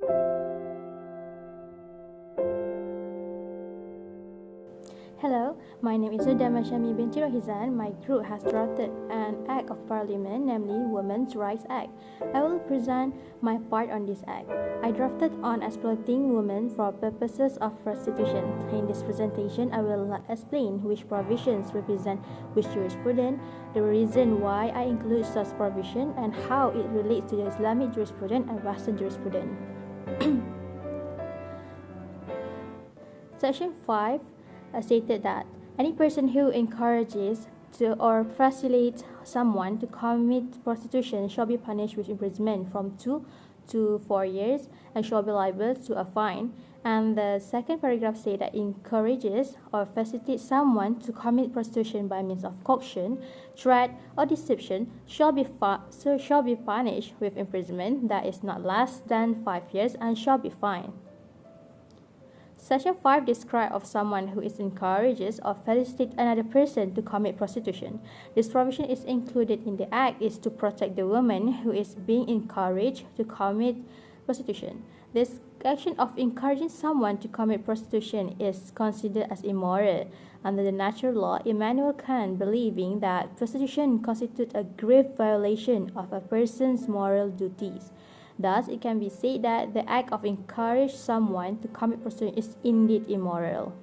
Hello, my name is Udama Shami binti Rohizan. My group has drafted an Act of Parliament, namely Women's Rights Act. I will present my part on this act. I drafted on exploiting women for purposes of prostitution. In this presentation, I will explain which provisions represent which jurisprudence, the reason why I include such provision, and how it relates to the Islamic jurisprudence and Western jurisprudence. Section 5 stated that any person who encourages or facilitates someone to commit prostitution shall be punished with imprisonment from 2 to 4 years and shall be liable to a fine. And the second paragraph says that encourages or facilitates someone to commit prostitution by means of coercion, threat, or deception shall be punished with imprisonment that is not less than 5 years and shall be fined. Section 5 describes of someone who encourages or facilitates another person to commit prostitution. This provision is included in the Act is to protect the woman who is being encouraged to commit prostitution. This action of encouraging someone to commit prostitution is considered as immoral. Under the natural law, Immanuel Kant believing that prostitution constitutes a grave violation of a person's moral duties. Thus, it can be said that the act of encouraging someone to commit prostitution is indeed immoral.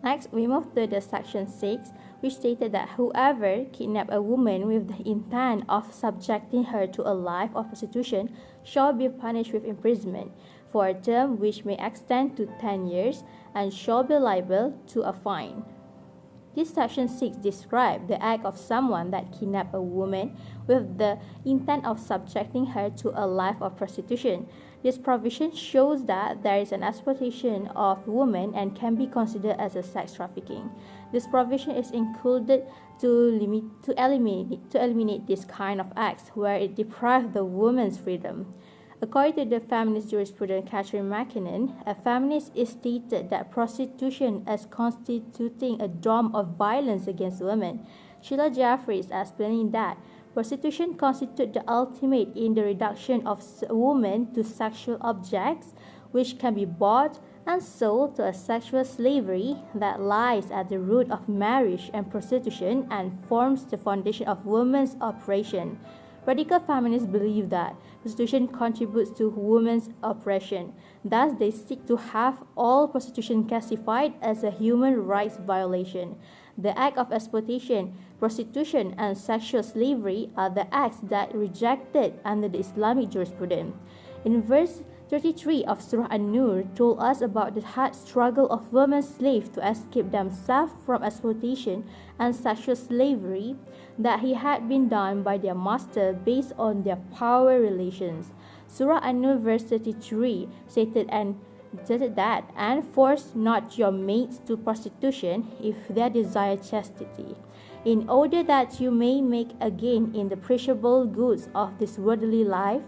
Next, we move to the section 6, which stated that whoever kidnaps a woman with the intent of subjecting her to a life of prostitution shall be punished with imprisonment for a term which may extend to 10 years and shall be liable to a fine. This section 6 describes the act of someone that kidnaps a woman with the intent of subjecting her to a life of prostitution. This provision shows that there is an exploitation of women and can be considered as a sex trafficking. This provision is included to eliminate this kind of acts where it deprives the woman's freedom. According to the feminist jurisprudent Catherine McKinnon, a feminist is stated that prostitution as constituting a form of violence against women. Sheila Jeffries explaining that prostitution constitutes the ultimate in the reduction of women to sexual objects, which can be bought and sold to a sexual slavery that lies at the root of marriage and prostitution and forms the foundation of women's oppression. Radical feminists believe that prostitution contributes to women's oppression. Thus, they seek to have all prostitution classified as a human rights violation. The act of exploitation, prostitution, and sexual slavery are the acts that are rejected under the Islamic jurisprudence. In verse 33 of Surah An-Nur told us about the hard struggle of women slaves to escape themselves from exploitation and sexual slavery that had been done by their master based on their power relations. Surah An-Nur verse 33 stated that, and force not your mates to prostitution if they desire chastity, in order that you may make a gain in the perishable goods of this worldly life.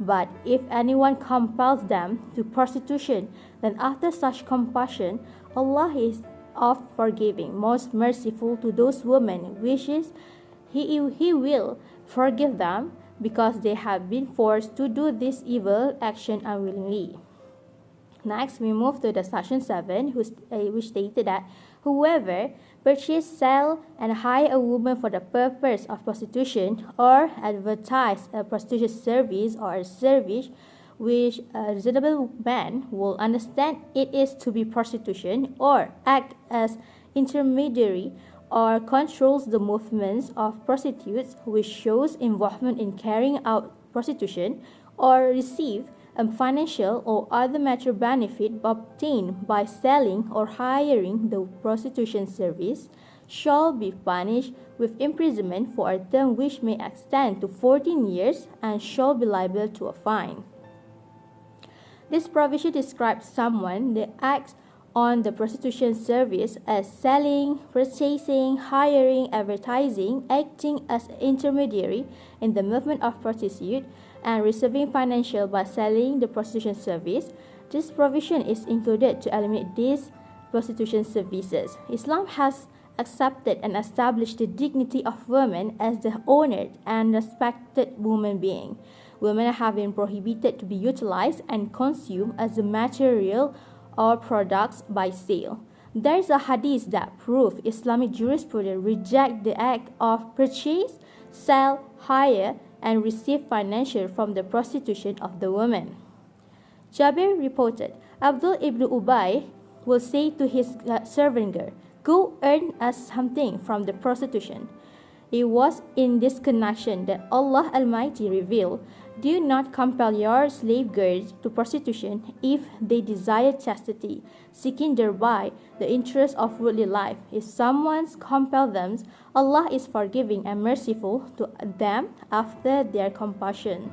But if anyone compels them to prostitution, then after such compulsion, Allah is oft forgiving, most merciful to those women, wishes He will forgive them because they have been forced to do this evil action unwillingly. Next, we move to the section 7, which stated that whoever purchase, sell, and hire a woman for the purpose of prostitution or advertise a prostitution service or a service which a reasonable man will understand it is to be prostitution, or act as intermediary or controls the movements of prostitutes which shows involvement in carrying out prostitution, or receive a financial or other material benefit obtained by selling or hiring the prostitution service, shall be punished with imprisonment for a term which may extend to 14 years and shall be liable to a fine. This provision describes someone that acts on the prostitution service as selling, purchasing, hiring, advertising, acting as an intermediary in the movement of prostitute, and receiving financial by selling the prostitution service. This provision is included to eliminate these prostitution services. Islam has accepted and established the dignity of women as the honored and respected human being. women have been prohibited to be utilized and consumed as a material or products by sale. There is a hadith that proves Islamic jurisprudence reject the act of purchase, sell, hire, and receive financial from the prostitution of the woman. Jabir reported, Abdul ibn Ubay will say to his servant girl, "Go earn us something from the prostitution." It was in this connection that Allah Almighty revealed, "Do not compel your slave girls to prostitution if they desire chastity, seeking thereby the interest of worldly life. If someone compels them, Allah is forgiving and merciful to them after their compassion."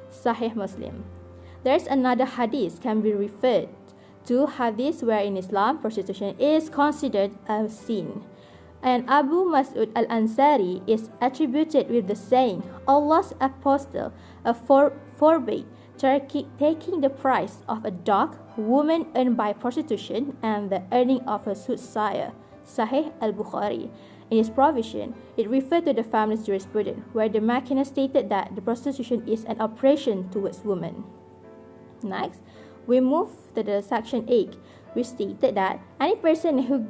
Sahih Muslim. There is another hadith can be referred to hadith where in Islam prostitution is considered a sin. And Abu Mas'ud al-Ansari is attributed with the saying, Allah's apostle forbade taking the price of a dog, woman earned by prostitution, and the earning of a soothsayer. Sahih al-Bukhari. In its provision, it referred to the feminist jurisprudence, where the Makkah stated that the prostitution is an oppression towards women. Next, we move to the section 8, which stated that any person who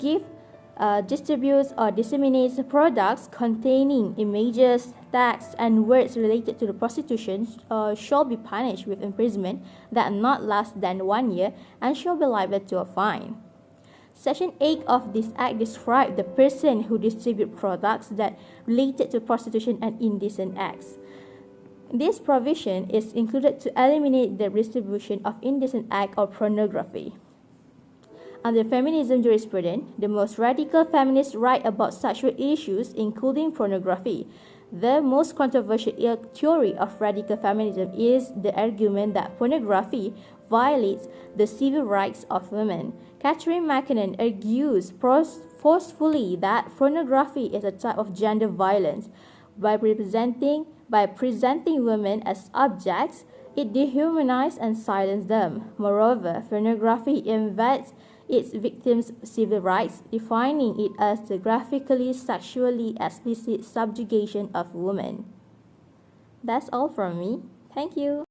distributes or disseminates products containing images, texts, and words related to the prostitution shall be punished with imprisonment that not less than 1 year and shall be liable to a fine. Section 8 of this act describes the person who distributes products that related to prostitution and indecent acts. This provision is included to eliminate the distribution of indecent act or pornography. Under feminism jurisprudence, the most radical feminists write about sexual issues, including pornography. The most controversial theory of radical feminism is the argument that pornography violates the civil rights of women. Catherine McKinnon argues forcefully that pornography is a type of gender violence. By presenting women as objects, it dehumanizes and silences them. Moreover, pornography invades its victims' civil rights, defining it as the graphically sexually explicit subjugation of women. That's all from me. Thank you.